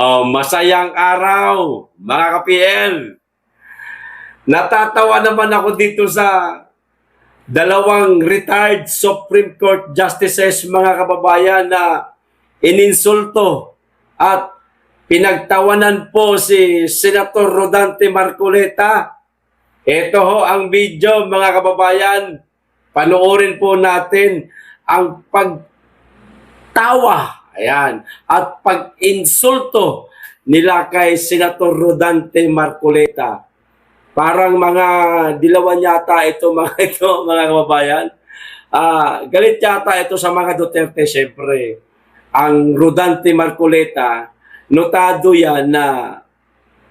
Masayang araw, mga ka-PL. Natatawa naman ako dito sa dalawang retired Supreme Court Justices, mga kababayan, na ininsulto at pinagtawanan po si Senator Rodante Marcoleta. Ito ho ang video, mga kababayan. Panoorin po natin ang pagtawa, ayan, at pag-insulto nila kay Senator Rodante Marcoleta. Parang mga dilawan yata ito, mga kababayan. Galit yata ito sa mga Duterte, siyempre. Ang Rodante Marcoleta, notado yan na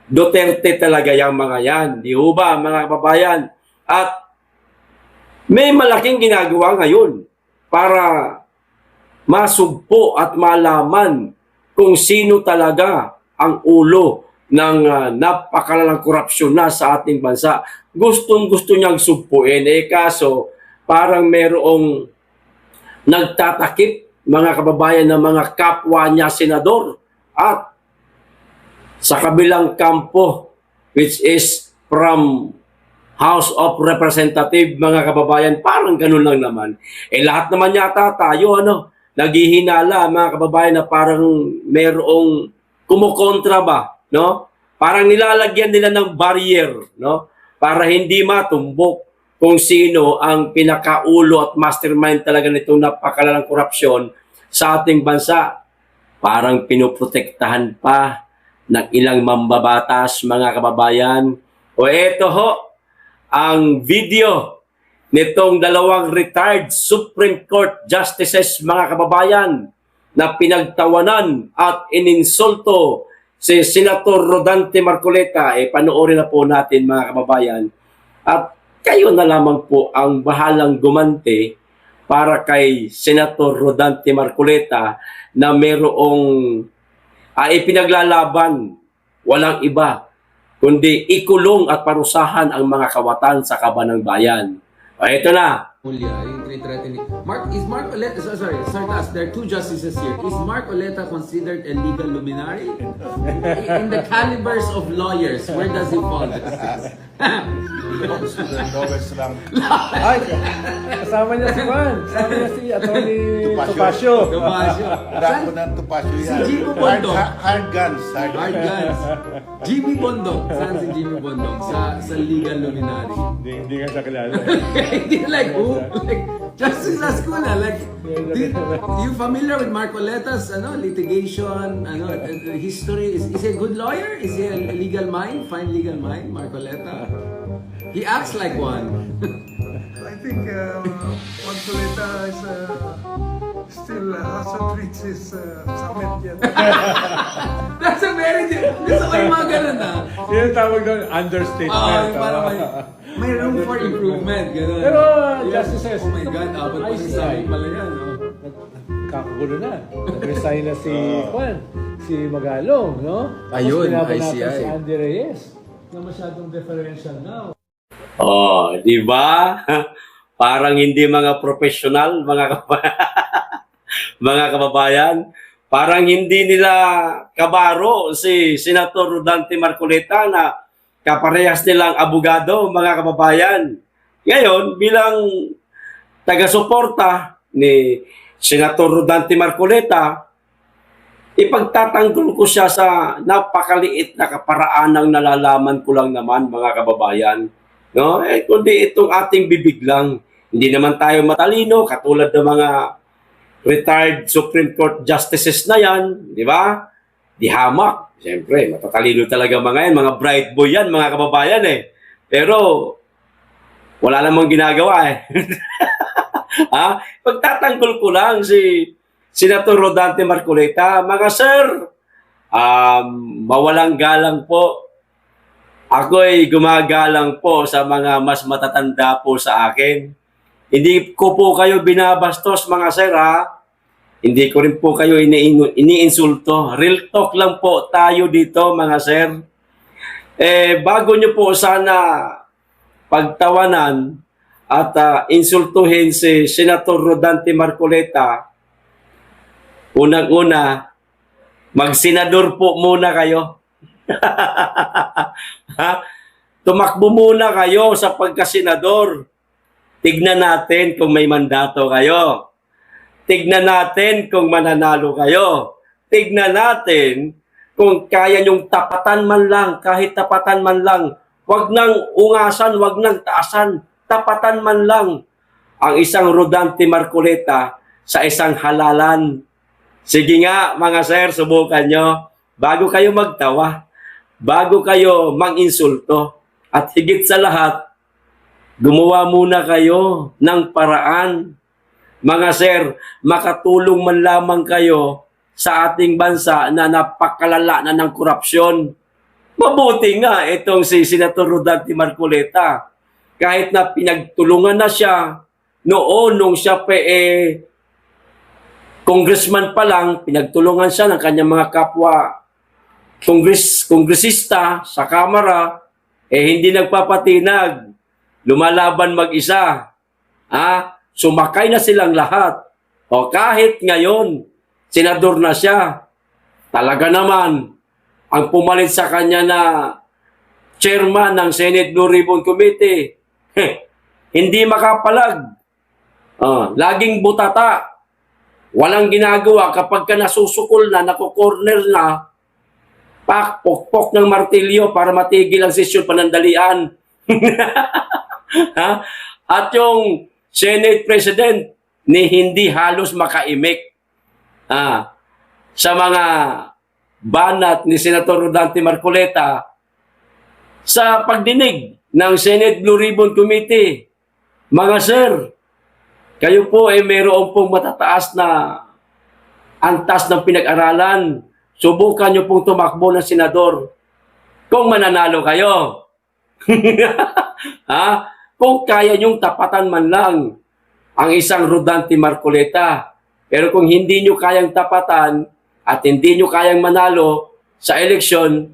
Duterte talaga yung mga yan. Di ba, mga kababayan? At may malaking ginagawa ngayon para masugpo at malaman kung sino talaga ang ulo ng napakalalang korupsyon na sa ating bansa. Gustong-gusto niyang sugpuin. Kaso parang merong nagtatakip, mga kababayan, ng mga kapwa niya senador. At sa kabilang kampo, which is from House of Representative, mga kababayan, parang ganun lang naman. Lahat naman yata tayo, naghihinala, mga kababayan, na parang merong kumukontra ba, no? Parang nilalagyan nila ng barrier, no? Para hindi matumbok kung sino ang pinakaulo at mastermind talaga nitong napakalalang korupsyon sa ating bansa. Parang pinoprotektahan pa ng ilang mambabatas, mga kababayan. Eto ho, ang video nitong dalawang retired Supreme Court Justices, mga kababayan, na pinagtawanan at ininsulto si Senator Rodante Marcoleta. Panoorin na po natin, mga kababayan. At kayo na lamang po ang bahalang gumante para kay Senator Rodante Marcoleta na merong ipinaglalaban, walang iba kundi ikulong at parusahan ang mga kawatan sa kaban ng bayan. Ito na. Yung threatening. Is Mark Oleta, sorry to ask, there are two justices here. Is Mark Oleta considered a legal luminary? In the calibers of lawyers, where does he fall? Lowest lang. Ay, kasama niya si Juan. Kasama niya si Atty. Topacio. Dako ng Topacio yan. Si Jimmy Bondok. Hard guns. Hard guns. Jimmy Bondok. Saan si Jimmy Bondok? Sa legal luminary. Hindi nga siya kilala. Hindi like who? Like, Justice Lascuna, like, you familiar with Mark Oleta's litigation, history? Is he a good lawyer? Is he a legal mind? Fine legal mind, Mark Oleta? He acts like one. I think Marcoleta is still hasn't reached his summit yet. That's a very gusto ko yung mga ganun Yun ang tawag doon, understatement. Parang may room for improvement, ganun. Pero, justices, oh my God, apat pa ayos sa sabi pala yan, Kakagulo na. Nag-resign na si Juan, si Magalong, no? Ayun, Tapos ICI. pinabanatan si Andy Reyes na masyadong differential now. Di ba? Parang hindi mga professional, mga kababayan. Parang hindi nila kabaro si Senator Rodante Marcoleta na kaparehas nilang abogado, mga kababayan. Ngayon, bilang taga-suporta ni Senator Rodante Marcoleta, ipagtatanggol ko siya sa napakaliit na kaparaan ng nalalaman ko lang naman, mga kababayan. No? Kundi itong ating bibig lang. Hindi naman tayo matalino, katulad ng mga retired Supreme Court Justices na yan, di ba? Di hamak. Siyempre, matatalino talaga mga yan, mga bright boy yan, mga kababayan Pero, wala namang ginagawa Pagtatanggol ko lang si Senator Rodante Marcoleta, mga sir, mawalang galang po. Ako'y gumagalang po sa mga mas matatanda po sa akin. Hindi ko po kayo binabastos, mga sir, Hindi ko rin po kayo iniinsulto. Real talk lang po tayo dito, mga sir. Bago nyo po sana pagtawanan at insultuhin si Senator Rodante Marcoleta, unang-una, Magsenador po muna kayo. Ha? Tumakbo muna kayo sa pagkasenador. Tignan natin kung may mandato kayo. Tignan natin kung mananalo kayo. Tignan natin kung kaya nyong tapatan man lang, kahit tapatan man lang. Wag nang ungasan, wag nang taasan. Tapatan man lang ang isang Rodante Marcoleta sa isang halalan. Sige nga, mga sir, subukan nyo. Bago kayo magtawa, bago kayo mang-insulto, at higit sa lahat, gumawa muna kayo ng paraan. Mga sir, makatulong man lamang kayo sa ating bansa na napakalala na ng korupsyon. Mabuti nga itong si Senator Rodante Marcoleta. Kahit na pinagtulungan na siya noon nung siya pa congressman pa lang, pinagtulungan siya ng kanyang mga kapwa kongresista sa Kamara, hindi nagpapatinag, lumalaban mag-isa. Sumakay na silang lahat. O kahit ngayon, senador na siya, talaga naman, ang pumalit sa kanya na chairman ng Senate Blue Ribbon Committee, hindi makapalag. Laging butata. Walang ginagawa kapag ka nasusukol na, nakukorner na, pokpok ng martilyo para matigil ang sesyon panandalian. At yung Senate President ni hindi halos makaimik sa mga banat ni Senator Rodante Marcoleta sa pagdinig ng Senate Blue Ribbon Committee. Mga sir, kayo po ay mayroon pong matataas na antas ng pinag-aralan. Subukan nyo pong tumakbo ng senador kung mananalo kayo. Kung kaya nyong tapatan man lang ang isang Rodante Marcoleta. Pero kung hindi nyo kayang tapatan at hindi nyo kayang manalo sa eleksyon,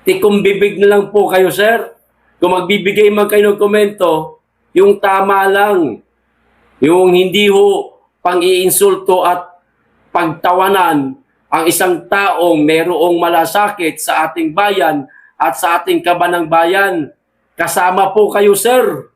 tikong bibig na lang po kayo, sir. Kung magbibigay man kayo ng komento, yung tama lang. Yung hindi ho pang-iinsulto at pagtawanan ang isang taong mayroong malasakit sa ating bayan at sa ating kabanang bayan. Kasama po kayo, sir,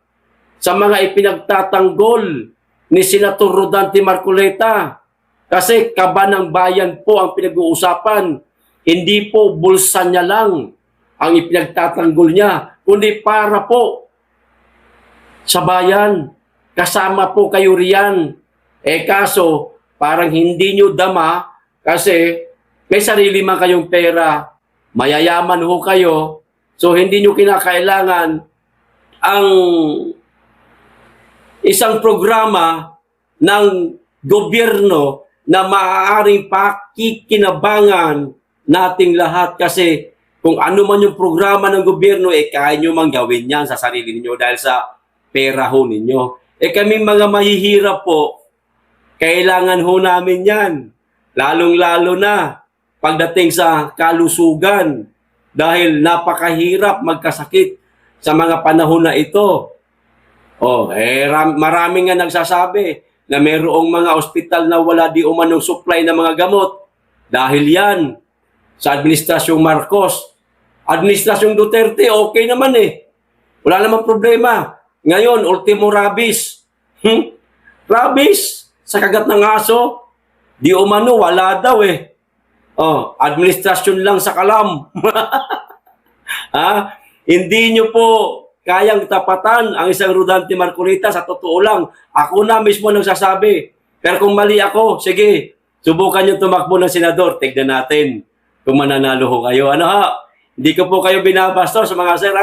sa mga ipinagtatanggol ni Senator Rodante Marcoleta. Kasi kabanang bayan po ang pinag-uusapan. Hindi po bulsa niya lang ang ipinagtatanggol niya, kundi para po sa bayan. Kasama po kayo riyan. Kaso, parang hindi nyo dama kasi may sarili man kayong pera, mayayaman ho kayo, so hindi nyo kinakailangan ang isang programa ng gobyerno na maaaring pakikinabangan nating lahat kasi kung ano man yung programa ng gobyerno, kaya nyo mang gawin yan sa sarili ninyo dahil sa pera ho ninyo. Kami mga mahihirap po, kailangan ho namin yan. Lalong-lalo na pagdating sa kalusugan dahil napakahirap magkasakit sa mga panahon na ito. Maraming nga nagsasabi na mayroong mga ospital na wala di umanong supply ng mga gamot. Dahil yan sa Administrasyong Marcos. Administrasyong Duterte, okay naman Wala namang problema. Ngayon, ultimo rabies. Rabies sa kagat ng aso, di umano, wala daw administrasyon lang sa kalam. Hindi nyo po kayang tapatan ang isang Rodante Marcoleta sa totoo lang. Ako na mismo nagsasabi. Pero kung mali ako, sige, subukan nyo tumakbo ng senador. Tignan natin kung mananalo ho kayo. Hindi ko po kayo binabastos mga sir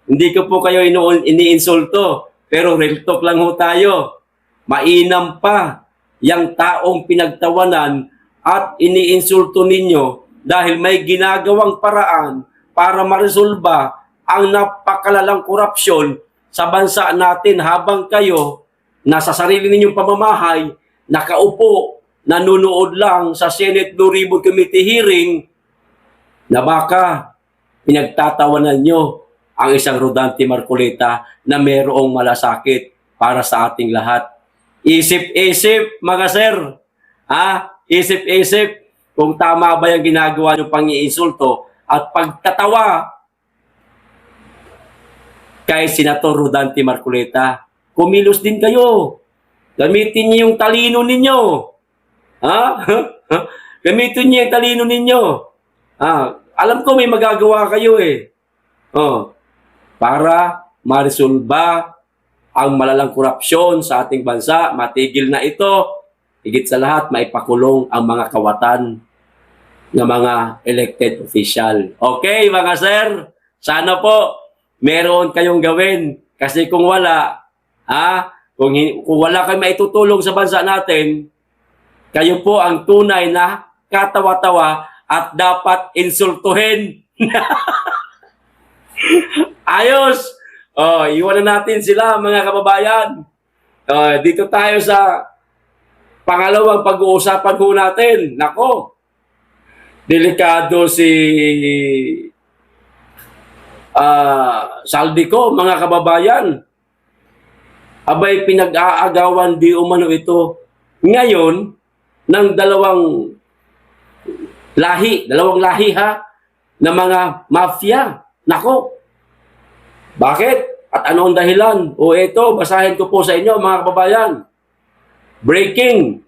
Hindi ko po kayo iniinsulto. Pero real talk lang ho tayo. Mainam pa yung taong pinagtawanan at iniinsulto ninyo dahil may ginagawang paraan para maresolba ang napakalalang korupsyon sa bansa natin habang kayo nasa sarili ninyong pamamahay, nakaupo, nanonood lang sa Senate Blue Ribbon Committee hearing na baka pinagtatawanan nyo ang isang Rodante Marcoleta na mayroong malasakit para sa ating lahat. Isip-isip, mga sir. Isip-isip. kung tama ba yung ginagawa nyo pang-iinsulto at pagtatawa kay Senator Rodante Marcoleta. Kumilos din kayo. Gamitin niyo yung talino ninyo. Ha? Gamitin niyo yung talino ninyo. Alam ko may magagawa kayo eh. Para maresolba ang malalang korupsyon sa ating bansa, matigil na ito, higit sa lahat, maipakulong ang mga kawatan ng mga elected official. Okay, mga sir, sana po meron kayong gawin. Kasi kung wala, kung wala kayong maitutulong sa bansa natin, kayo po ang tunay na katawa-tawa at dapat insultuhin. Ayos! Iwanan natin sila, mga kababayan. Dito tayo sa pangalawang pag-uusapan ho natin. Nako, delikado si Saldico, mga kababayan. Abay, pinag-aagawan di umano ito ngayon ng dalawang lahi na mga mafia. Nako, bakit? At ano ang dahilan? Ito, basahin ko po sa inyo, mga kababayan. Breaking,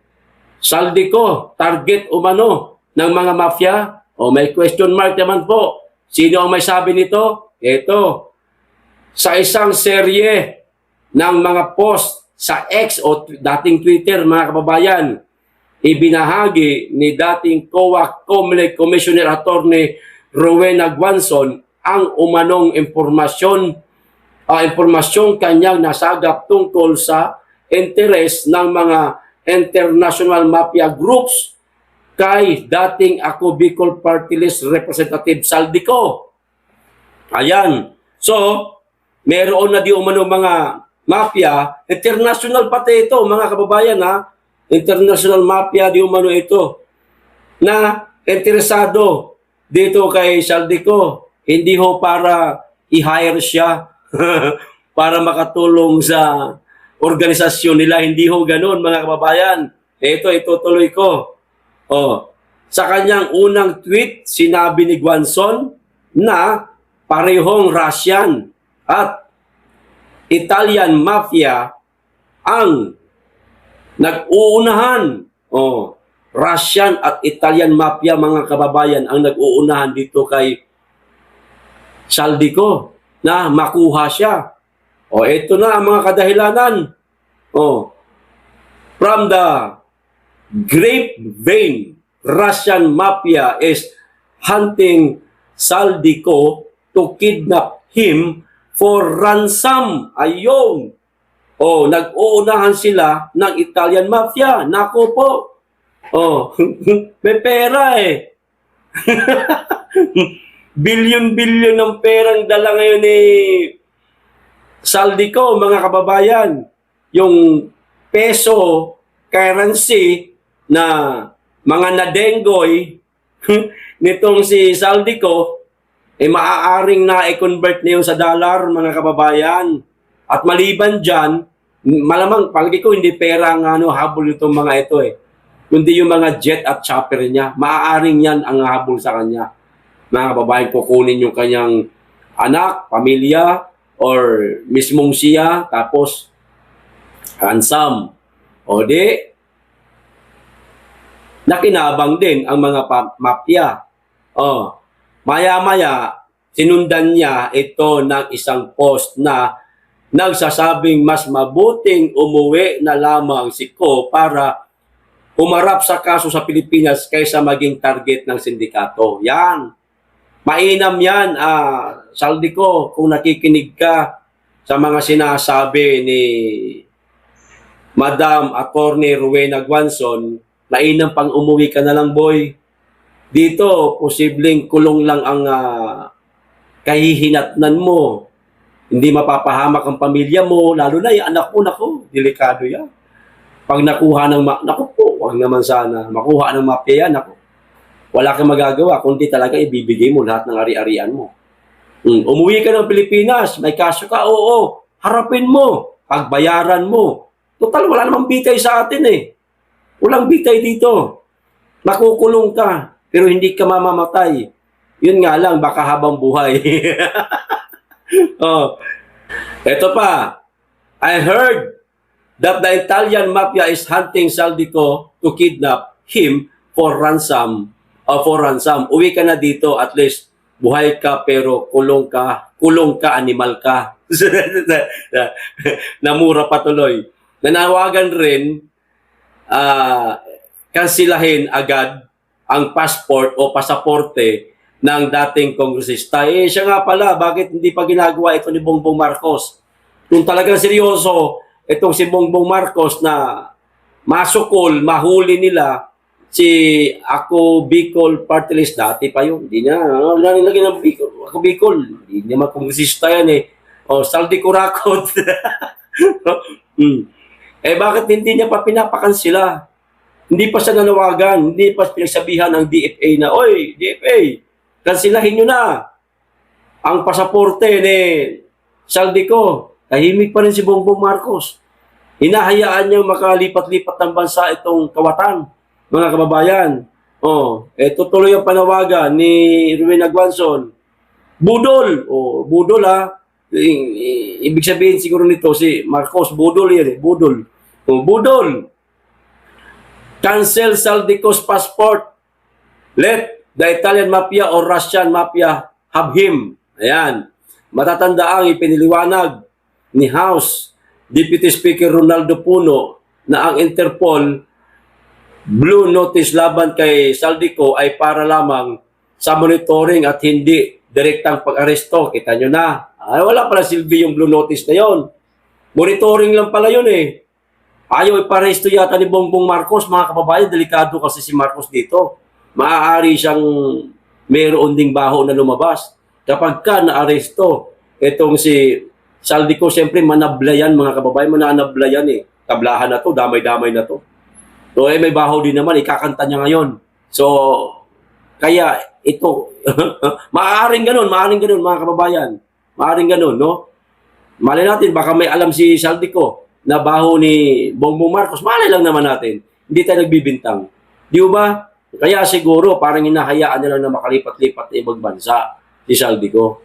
Saldico, target umano ng mga mafia. May question mark naman po. Sino ang may sabi nito? Ito, sa isang serye ng mga post sa X o dating Twitter, mga kababayan, ibinahagi ni dating COA COMELEC Commissioner Attorney Rowena Guanzon ang umanong impormasyong kanyang nasagap tungkol sa interes ng mga international mafia groups kay dating Ako Bicol Party List Representative Saldico. Ayan. So, meron na di umano mga mafia, international pati ito, mga kababayan, international mafia di umano ito, na interesado dito kay Saldico. Hindi ho para i-hire siya para makatulong sa organisasyon nila. Hindi ho ganun, mga kababayan. Ito, itutuloy ko. Sa kanyang unang tweet, sinabi ni Guanzon na parehong Russian at Italian mafia ang nag-uunahan. Russian at Italian mafia, mga kababayan, ang nag-uunahan dito kay Saldico na makuha siya. Ito na ang mga kadahilanan. From the grapevine, Russian mafia is hunting Saldico to kidnap him for ransom. Ayun. Nag-uunahan sila ng Italian mafia. Nako po. May pera eh. Bilyon-bilyon ng perang dala ngayon ni Saldico, mga kababayan. Yung peso currency na mga nadengoy nitong si Saldico, maaaring na-convert na yun sa dollar, mga kababayan. At maliban dyan, malamang palagi ko hindi pera ang habol itong mga ito kundi yung mga jet at chopper niya. Maaaring yan ang habol sa kanya. Mga kababayan, kukunin yung kanyang anak, pamilya, or mismong siya, tapos ransom. Nakinabang din ang mga mafia. Maya-maya, sinundan niya ito ng isang post na nagsasabing mas mabuting umuwi na lamang si Ko para humarap sa kaso sa Pilipinas kaysa maging target ng sindikato. Yan. Mainam yan, Saldico, kung nakikinig ka sa mga sinasabi ni Madam Attorney Rowena Guanzon, mainam pang umuwi ka na lang, boy. Dito, posibleng kulong lang ang kahihinatnan mo. Hindi mapapahamak ang pamilya mo, lalo na yung anak mo, nako, delikado yan. Pag nakuha ng nako po, wag naman sana, makuha ng mafia yan, nako. Wala kang magagawa, kundi talaga ibibigay mo lahat ng ari-arian mo. Umuwi ka ng Pilipinas, may kaso ka, harapin mo, pagbayaran mo. Total, wala namang bitay sa atin Walang bitay dito. Makukulong ka, pero hindi ka mamamatay. Yun nga lang, baka habang buhay. Oh. Ito pa, I heard that the Italian mafia is hunting Saldico to kidnap him for ransom. Uwi ka na dito, at least buhay ka pero kulong ka, animal ka. Namura pa tuloy. Nanawagan rin, kansilahin agad ang passport o pasaporte ng dating kongresista. Siya nga pala, bakit hindi pa ginagawa ito ni Bongbong Marcos? Kung talagang seryoso, itong si Bongbong Marcos na masukol, mahuli nila, si Ako Bicol Party List, dati pa yun, hindi niya, nilagay ng Bicol, Ako Bicol, hindi niya kongresista yan eh. O, Saldi Kurakot. Bakit hindi niya pa pinapakansila? Hindi pa siya nanawagan, hindi pa pinagsabihan ng DFA na, oy, DFA, kansilahin nyo na ang pasaporte ni Saldico. Tahimik pa rin si Bongbong Marcos. Hinahayaan niyang makalipat-lipat ng bansa itong kawatan, mga kababayan. Ito tuloy ang panawagan ni Ruben Aguanson. Budol, budol ha. Ibig sabihin siguro nito si Marcos, budol yan eh, budol. Budol. Cancel Saldico's passport. Let the Italian mafia or Russian mafia have him. Ayan. Matatandaang ipiniliwanag ni House Deputy Speaker Ronaldo Puno na ang Interpol blue notice laban kay Saldico ay para lamang sa monitoring at hindi direktang pag-aresto. Kita nyo na. Wala pala silbi yung blue notice na yon. Monitoring lang pala yun eh. Ayaw iparesto yata ni Bongbong Marcos, mga kababayan. Delikado kasi si Marcos dito. Maaari siyang mayroon ding baho na lumabas. Kapag ka na-aresto, itong si Saldico, siyempre manablayan, mga kababayan. Mananablayan eh. Tablahan na to, damay-damay na to. So may baho din naman, ikakanta niya ngayon. So, kaya ito, maaaring ganun, mga kababayan. Maaaring ganun, no? Malay natin, baka may alam si Saldico na baho ni Bongbong Marcos. Malay lang naman natin. Hindi tayo nagbibintang. Di ba? Kaya siguro, parang hinahayaan nila na makalipat-lipat na ibang bansa si Saldico.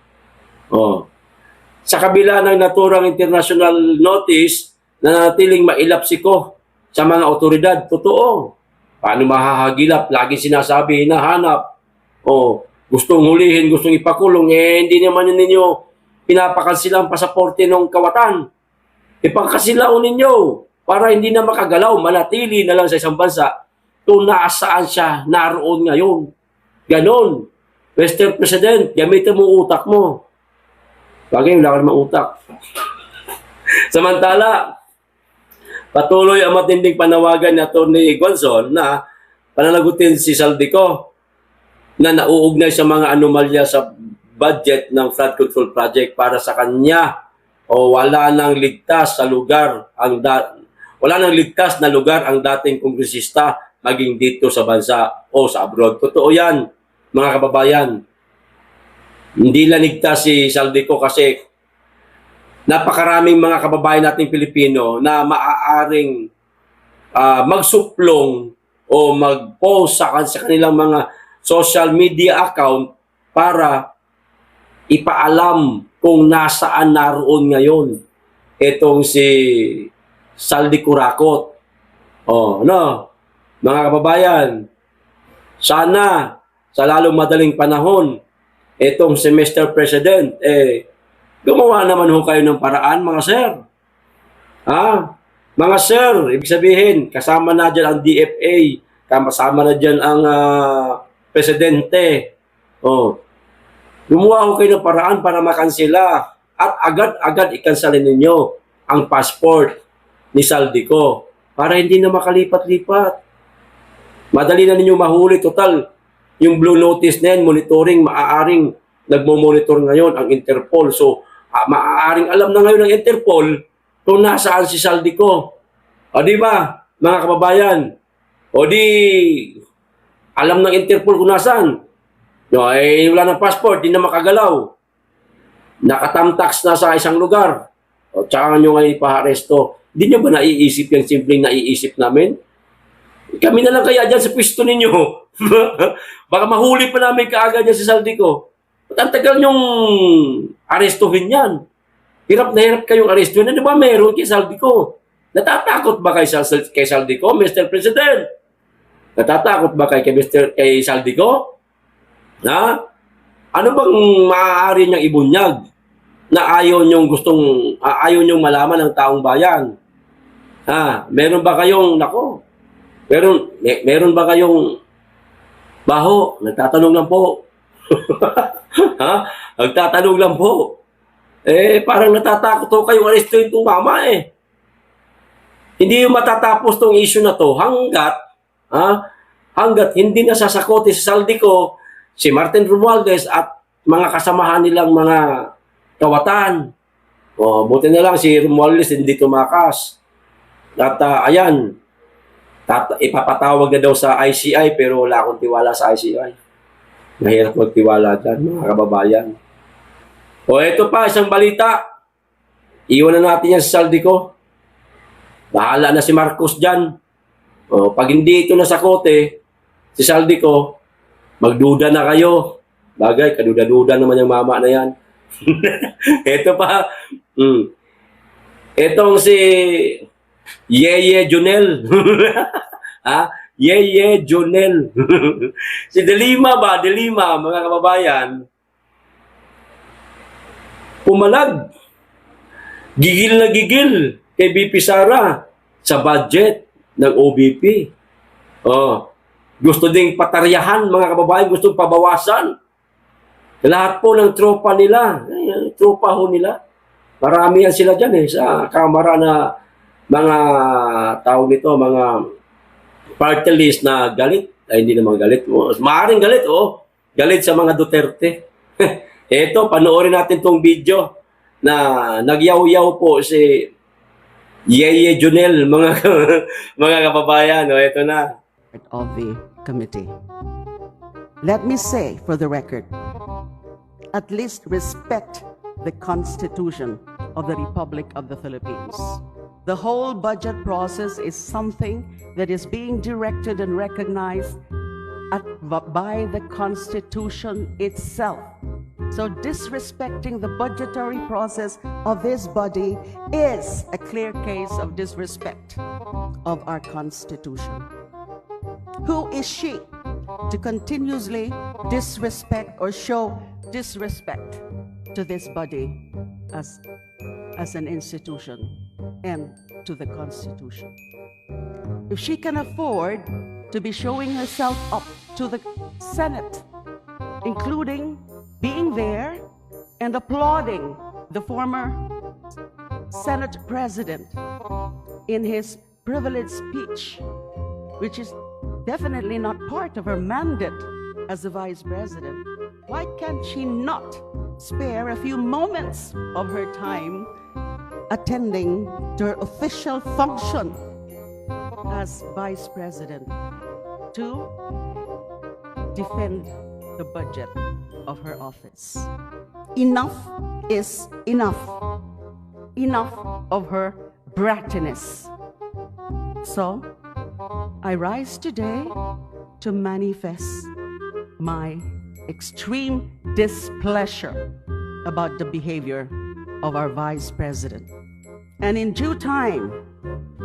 Sa kabila ng naturang international notice na natiling mailapsiko sa mga otoridad, totoo. Paano mahahagilap? Lagi sinasabi, hinahanap. Gustong hulihin, gustong ipakulong. Hindi naman ninyo pinapakansilang pasaporte ng kawatan. Ipagkasilaon ninyo para hindi na makagalaw, manatili na lang sa isang bansa kung nasaan siya naroon ngayon. Ganon. Mr. President, gamitin mo utak mo. Bagay, wala ka namang utak. Samantala, patuloy ang matinding panawagan ni Atty. Gonzon na pananagutin si Saldico na nauugnay sa mga anomalya sa budget ng flood control project para sa kanya. Wala nang ligtas na lugar ang dating kongresista maging dito sa bansa o sa abroad. Totoo yan, mga kababayan. Hindi lang ligtas si Saldico kasi napakaraming mga kababayan nating Pilipino na maaaring magsuplong o mag-post sa kanilang mga social media account para ipaalam kung nasaan naroon ngayon itong si Saldi Kurakot. Mga kababayan, sana sa lalong madaling panahon itong si Mr. President, gumawa naman ho kayo ng paraan, mga sir. Mga sir, ibig sabihin, kasama na dyan ang DFA, kasama na dyan ang presidente. Gumawa ho kayo ng paraan para makansela at agad-agad ikansalin ninyo ang passport ni Saldico para hindi na makalipat-lipat. Madali na ninyo mahuli. Total, yung blue notice na yan, monitoring, maaaring nagmo-monitor ngayon ang Interpol. So, maaaring alam na ngayon ng Interpol kung nasaan si Saldico. Di ba, mga kababayan? Di, alam ng Interpol kung nasaan. Wala ng passport, di na makagalaw. Nakatamtax na sa isang lugar. Tsaka nyo ngayon ipaharesto. Di nyo ba naiisip yung simpleng naiisip namin? Kami na lang kaya dyan sa pwesto ninyo. Baka mahuli pa namin kaagad yan si Saldico. At ang tagal niyong arestuhin yan. Hirap na hirap kayong arestuhin. Ano ba meron kay Saldico? Natatakot ba kay Saldico, Mr. President? Natatakot ba kay Saldico? Ha? Ano bang maaari niyang ibunyag na ayaw niyong malaman ng taong bayan? Ha? Meron ba kayong, meron ba kayong baho? Nagtatanong lang po. Ha? Nagtatanong lang po. Parang natatakot ho kayong arestuhin itong mama eh. Hindi yung matatapos tong issue na to hanggat hindi na sasakote si Saldico, si Martin Romualdez at mga kasamahan nilang mga kawatan. Buti na lang si Romualdez hindi tumakas. At ayan, ipapatawag na daw sa ICI pero wala akong tiwala sa ICI. Mahirap magtiwala dyan, mga kababayan. Ito pa, isang balita. Iwan na natin yan sa Saldico. Bahala na si Marcos dyan. Pag hindi ito nasakote, si Saldico, magduda na kayo. Bagay, kaduda-duda naman yung mama na yan. Ito pa. Itong si Yeye Junel. Yeye Junel. Si Delima, mga kababayan, pumalag. Gigil na gigil kay BP Sara sa budget ng OBP. Gusto ding pataryahan, mga kababayan, gusto pabawasan. Lahat po ng tropa nila, tropa ho nila. Marami yan sila dyan sa kamara na mga tawag nito, mga party list na galit. Ay, hindi naman galit. Maaaring galit, galit sa mga Duterte. Ito, panoorin natin tong video na nagyaw-yaw po si Yeye Junel, mga kababayan. Ito na. Of the committee. Let me say for the record, at least respect the Constitution of the Republic of the Philippines. The whole budget process is something that is being directed and recognized by the Constitution itself. So disrespecting the budgetary process of this body is a clear case of disrespect of our Constitution. Who is she to continuously disrespect or show disrespect to this body as an institution and to the Constitution? If she can afford to be showing herself up to the Senate, including being there and applauding the former Senate President in his privileged speech, which is definitely not part of her mandate as the Vice President, why can't she not spare a few moments of her time attending to her official function as Vice President to defend the budget of her office? Enough is enough. Enough of her brattiness. So, I rise today to manifest my extreme displeasure about the behavior of our Vice President. And in due time,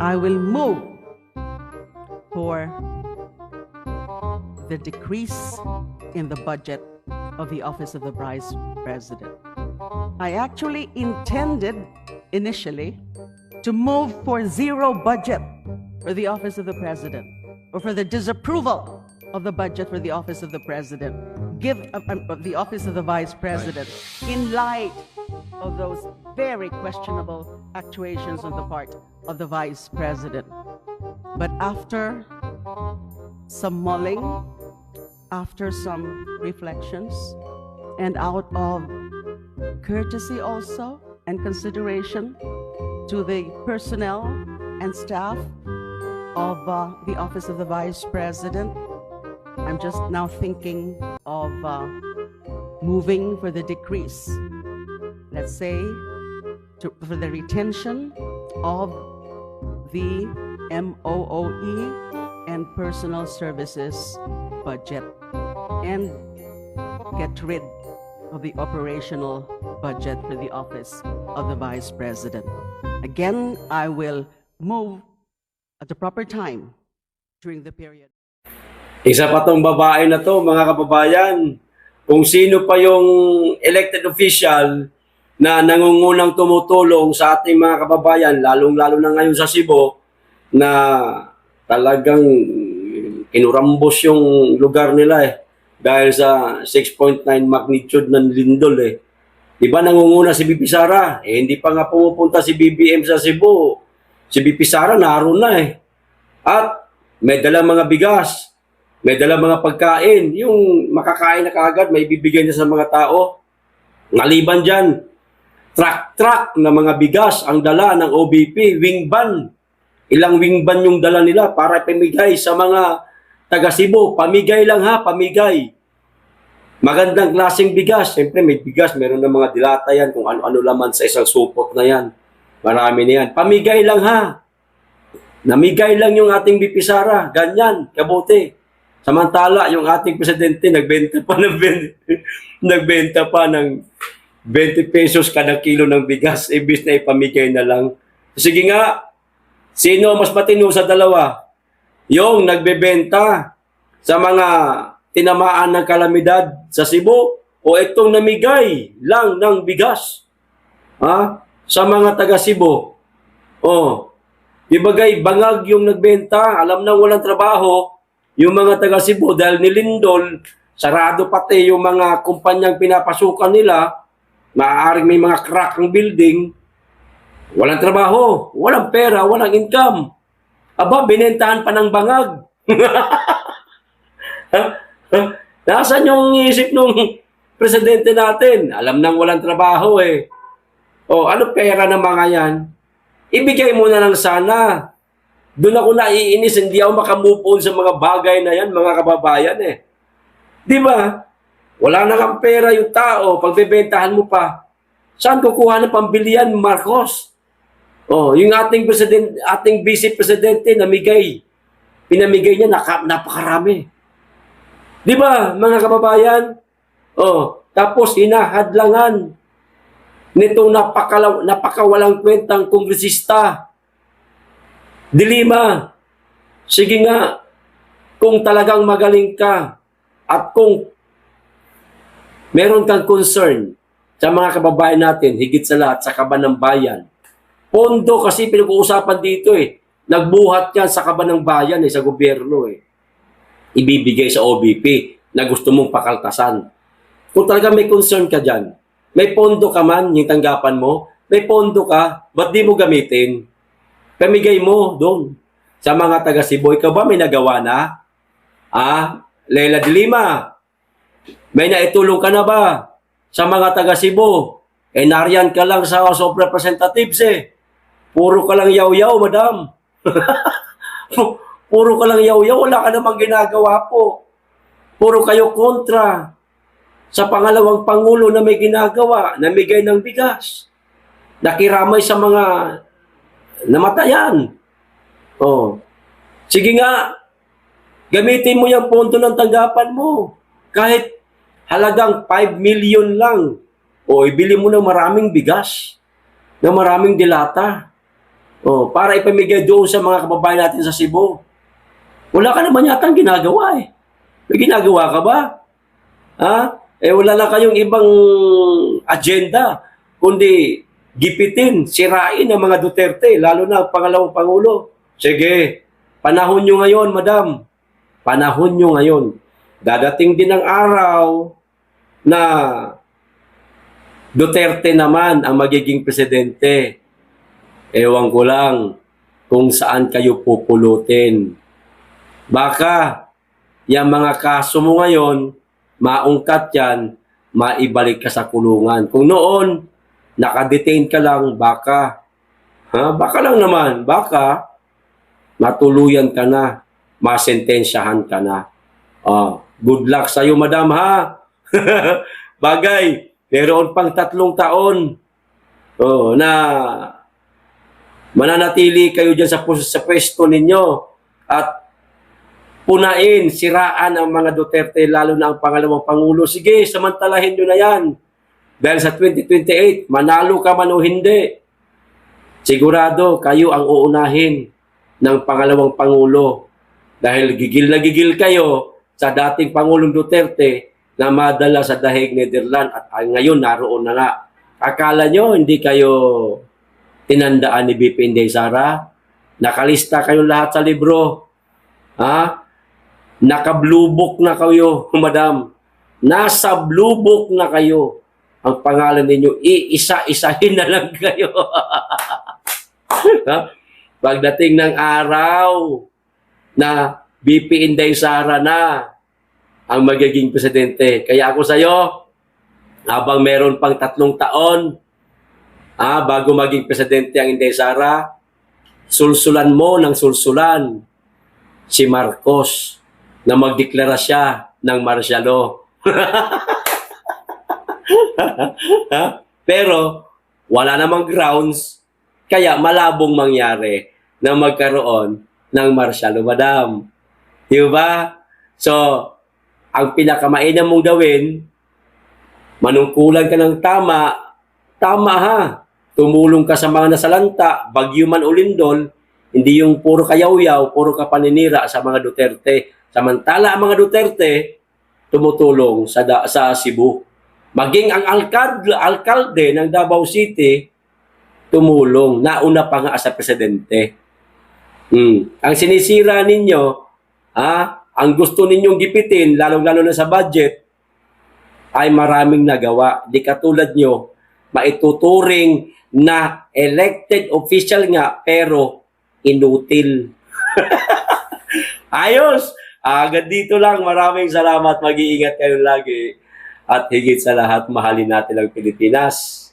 I will move for the decrease in the budget of the Office of the Vice President. I actually intended initially to move for zero budget for the Office of the President, or for the disapproval of the budget for the Office of the President, the Office of the Vice President, in light of those very questionable actuations on the part of the Vice President. But after some mulling, after some reflections, and out of courtesy also and consideration to the personnel and staff of the Office of the Vice President, I'm just now thinking of moving for the decrease, let's say, for the retention of the MOOE and Personal Services budget and get rid of the operational budget for the office of the Vice President. Again, I will move at the proper time during the period. Isa pa tong babae na to, mga kababayan. Kung sino pa yung elected official na nangungunang tumutulong sa ating mga kababayan, lalong-lalo na ngayon sa Cebu, na talagang kinurambos yung lugar nila dahil sa 6.9 magnitude ng lindol Di ba nangunguna si BP Sara? Hindi pa nga pumupunta si BBM sa Cebu. Si BP Sara naroon na At may dalang mga bigas, may dalang mga pagkain. Yung makakain na kaagad, may bibigyan niya sa mga tao. Ngaliban dyan, truck na mga bigas ang dala ng OBP, wing van. Ilang wing van yung dala nila para pamigay sa mga taga Cebu. Pamigay lang pamigay. Magandang klaseng bigas. Siyempre may bigas, meron ng mga dilata yan kung ano-ano laman sa isang supot na yan. Marami na yan. Pamigay lang Namigay lang yung ating BP Sara. Ganyan, kabuti. Samantala, yung ating presidente nagbenta pa ng 20 pesos kada kilo ng bigas, ibis na ipamigay na lang. Sige nga, sino mas matino sa dalawa? Yung nagbebenta sa mga tinamaan ng kalamidad sa Cebu o itong namigay lang ng bigas sa mga taga Cebu? Ibagay, bangag yung nagbenta, alam na walang trabaho, yung mga taga Cebu dahil nilindol, sarado pati yung mga kumpanyang pinapasukan nila, maaaring may mga crack ang building, walang trabaho, walang pera, walang income. Aba, binentahan pa ng bangag. Nasaan yung isip nung presidente natin? Alam nang walang trabaho ano pera ng mga yan? Ibigay mo na lang sana. Doon ako naiinis, hindi ako makamove on sa mga bagay na yan, mga kababayan Di ba? Wala na kang pera yung tao, pagbebentahan mo pa. Saan kukuha ng pambilihan, Marcos? Yung ating vice presidente pinamigay niya napakarami. Di ba, mga kababayan? Tapos hinahadlangan nitong napakawalang kwentang kongresista. Dilima. Sige nga, kung talagang magaling ka at kung meron kang concern sa mga kababayan natin, higit sa lahat sa kaban ng bayan. Pondo kasi pinag-uusapan dito Nagbuhat yan sa kaban ng bayan sa gobyerno Ibibigay sa OBP na gusto mong pakaltasan. Kung talagang may concern ka dyan, may pondo ka man, yung tanggapan mo, may pondo ka, ba't di mo gamitin? Pamigay mo doon sa mga taga Cebu. Ikaw ba may nagawa na? Leila de Lima, may naitulong ka na ba sa mga taga Cebu? Nariyan ka lang sa House of Representatives Puro ka lang yaw-yaw, madam. Puro ka lang yaw-yaw, wala ka namang ginagawa po. Puro kayo kontra sa pangalawang pangulo na may ginagawa, namigay ng bigas. Nakiramay sa mga namatayan. Sige nga, gamitin mo yung pondo ng tanggapan mo. Kahit halagang 5 million lang. Ibili mo ng maraming bigas, ng maraming dilata. Para ipamigay doon sa mga kababayan natin sa Cebu. Wala ka naman yatang ginagawa May ginagawa ka ba? Wala lang kayong ibang agenda, kundi gipitin, sirain ang mga Duterte, lalo na ang pangalawang pangulo. Sige, panahon nyo ngayon, madam. Panahon nyo ngayon. Dadating din ang araw na Duterte naman ang magiging presidente. Ewan ko lang kung saan kayo pupulutin. Baka yung mga kaso mo ngayon, maungkat yan, maibalik ka sa kulungan. Kung noon, nakadetain ka lang, baka lang naman, baka matuluyan ka na, masentensyahan ka na. Good luck sa'yo, madam, Bagay, meron pang 3 taon na mananatili kayo dyan sa pwesto ninyo at punain, siraan ang mga Duterte, lalo na ang pangalawang Pangulo. Sige, samantalahin nyo na yan. Dahil sa 2028, manalo ka man o hindi, sigurado kayo ang uunahin ng pangalawang Pangulo. Dahil gigil na gigil kayo sa dating Pangulong Duterte na madala sa Dahig, Netherlands at ngayon naroon na nga. Akala nyo hindi kayo tinandaan ni BP Inday Sara? Nakalista kayo lahat sa libro. Ha? Naka-blue book na kayo, madam. Nasa blue book na kayo. Ang pangalan ninyo, iisa-isahin na lang kayo. Ha? Pagdating ng araw na BP Inday Sara na ang magiging presidente. Kaya ako sa'yo, habang meron pang 3 taon, bago maging presidente ang Inday Sara, sulsulan mo ng sulsulan si Marcos na magdeklara siya ng martial law. Pero wala namang grounds, kaya malabong mangyari na magkaroon ng martial law, madam. Di ba? So, ang pinakamainam mong gawin, manungkulan ka ng tama, tama ha. Tumulong ka sa mga nasalanta, bagyo man o lindol, hindi yung puro kayaw-yaw, puro ka paninira sa mga Duterte. Samantala ang mga Duterte, tumutulong sa Cebu. Maging ang alkalde ng Davao City, tumulong. Nauna pa nga sa presidente. Ang sinisira ninyo, ang gusto ninyong gipitin, lalong-lalo na sa budget, ay maraming nagawa. Di katulad nyo, maituturing na elected official nga, pero inutil. Ayos! Agad dito lang. Maraming salamat. Mag-iingat kayo lagi. At higit sa lahat, mahalin natin ang Pilipinas.